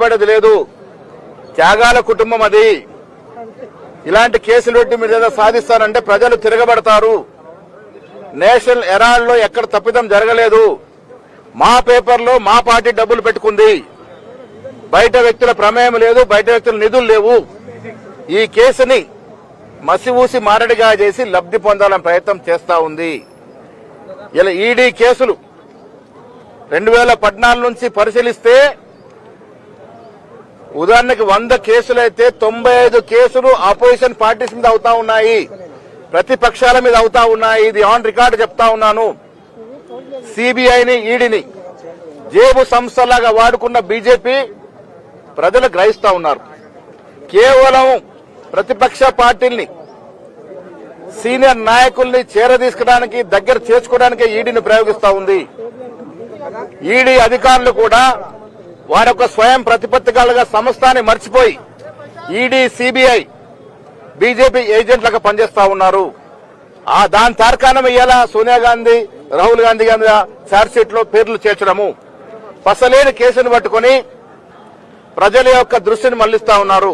భయపడేది లేదు. త్యాగాల కుటుంబం అది. ఇలాంటి కేసులు పెట్టి మీరు ఏదో సాధిస్తారంటే ప్రజలు తిరగబడతారు. నేషనల్ హెరాల్డ్లో ఎక్కడ తప్పిదం జరగలేదు. మా పేపర్లో మా పార్టీ డబ్బులు పెట్టుకుంది. బయట వ్యక్తుల ప్రమేయం లేదు, బయట వ్యక్తుల నిధులు లేవు. ఈ కేసుని మసివూసి మారడిగా చేసి లబ్ధి పొందాలని ప్రయత్నం చేస్తా ఉంది. ఇలా ఈడీ కేసులు 2014 నుంచి పరిశీలిస్తే ఉదాహరణకి 100 కేసులైతే 95 కేసులు అపోజిషన్ పార్టీస్ మీద అవుతా ఉన్నాయి, ప్రతిపక్షాల మీద అవుతా ఉన్నాయి. ఇది ఆన్ రికార్డు చెప్తా ఉన్నాను. సిబిఐని ఈడీని జేబు సంస్థలాగా వాడుకున్న బీజేపీ ప్రజలు గ్రహిస్తా ఉన్నారు. కేవలం ప్రతిపక్ష పార్టీల్ని సీనియర్ నాయకుల్ని చేరదీసుకోవడానికి దగ్గర చేర్చుకోవడానికి ఈడీని ప్రయోగిస్తా ఉంది. ఈడీ అధికారులు కూడా వారొక స్వయం ప్రతిపత్తిగా సంస్థని మర్చిపోయి ఈడీ సిబిఐ బీజేపీ ఏజెంట్లుగా పనిచేస్తా ఉన్నారు. దాని తార్కాణం ఇయ్యాల సోనియా గాంధీ, రాహుల్ గాంధీ గాంధీ ఛార్జ్ షీట్ లో పేర్లు చేర్చడము. పసలేని కేసును పట్టుకుని ప్రజల యొక్క దృష్టిని మళ్లిస్తా ఉన్నారు.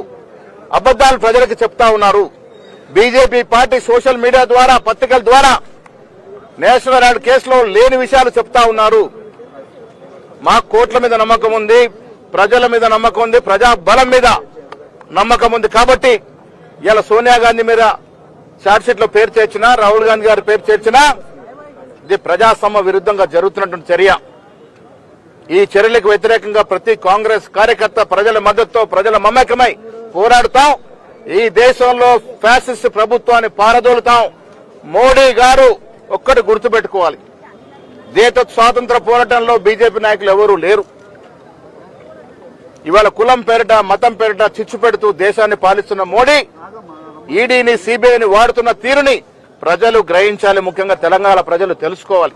అబద్దాలు ప్రజలకు చెప్తా ఉన్నారు. బీజేపీ పార్టీ సోషల్ మీడియా ద్వారా, పత్రికల ద్వారా నేషనల్ హెరాల్డ్ కేసులో లేని విషయాలు చెప్తా ఉన్నారు. మా కోర్టుల మీద నమ్మకం ఉంది, ప్రజల మీద నమ్మకం ఉంది, ప్రజా బలం మీద నమ్మకం ఉంది. కాబట్టి ఇలా సోనియా గాంధీ మీద ఛార్జ్షీట్ లో పేరు చేర్చినా, రాహుల్ గాంధీ గారి పేరు చేర్చినా ఇది ప్రజాస్వామ్య విరుద్ధంగా జరుగుతున్నటువంటి చర్య. ఈ చర్యలకు వ్యతిరేకంగా ప్రతి కాంగ్రెస్ కార్యకర్త ప్రజల మద్దతుతో, ప్రజల మమేకమై పోరాడుతాం. ఈ దేశంలో ఫ్యాసిస్ట్ ప్రభుత్వాన్ని పారదోలుతాం. మోడీ గారు ఒక్కటి గుర్తుపెట్టుకోవాలి, దేశ స్వాతంత్ర పోరాటంలో బీజేపీ నాయకులు ఎవరూ లేరు. ఇవాళ కులం పేరిట, మతం పేరిట చిచ్చు పెడుతూ దేశాన్ని పాలిస్తున్న మోడీ ఈడీని, సిబిఐని వాడుతున్న తీరుని ప్రజలు గ్రహించాలి. ముఖ్యంగా తెలంగాణ ప్రజలు తెలుసుకోవాలి.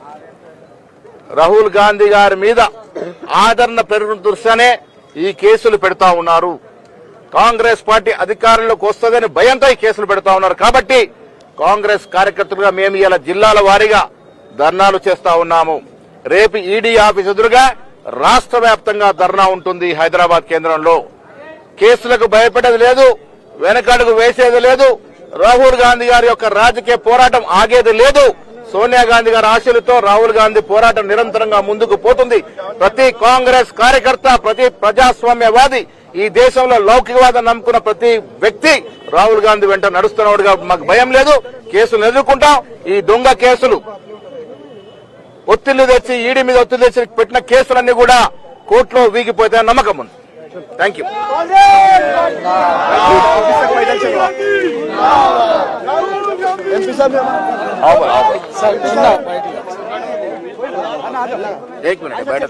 రాహుల్ గాంధీ గారి మీద ఆదరణ పెరుగుతున్న దృష్ట్యానే ఈ కేసులు పెడతా ఉన్నారు. కాంగ్రెస్ పార్టీ అధికారంలోకి వస్తుందని భయంతో ఈ కేసులు పెడతా ఉన్నారు. కాబట్టి కాంగ్రెస్ కార్యకర్తలుగా మేము ఇలా జిల్లాల వారీగా ధర్నాలు చేస్తా ఉన్నాము. రేపు ఈడీ ఆఫీస్ ఎదురుగా రాష్ట్ర వ్యాప్తంగా ధర్నా ఉంటుంది. హైదరాబాద్ కేంద్రంలో కేసులకు భయపడేది లేదు, వెనకడుగు వేసేది లేదు. రాహుల్ గాంధీ గారి యొక్క రాజకీయ పోరాటం ఆగేది లేదు. సోనియా గాంధీ గారి ఆశలతో రాహుల్ గాంధీ పోరాటం నిరంతరంగా ముందుకు పోతుంది. ప్రతి కాంగ్రెస్ కార్యకర్త, ప్రతి ప్రజాస్వామ్యవాది, ఈ దేశంలో లౌకికవాదం నమ్ముకున్న ప్రతి వ్యక్తి రాహుల్ గాంధీ వెంట నడుస్తున్నవాడుగా మాకు భయం లేదు. కేసులు ఎదుర్కొంటాం. ఈ దొంగ కేసులు ఒత్తిళ్లు తెచ్చి, ఈడీ మీద ఒత్తిళ్లు తెచ్చి పెట్టిన కేసులన్నీ కూడా కోర్టులో వీగిపోతాయని నమ్మకం ఉంది. Thank you. एक मिनट बैठ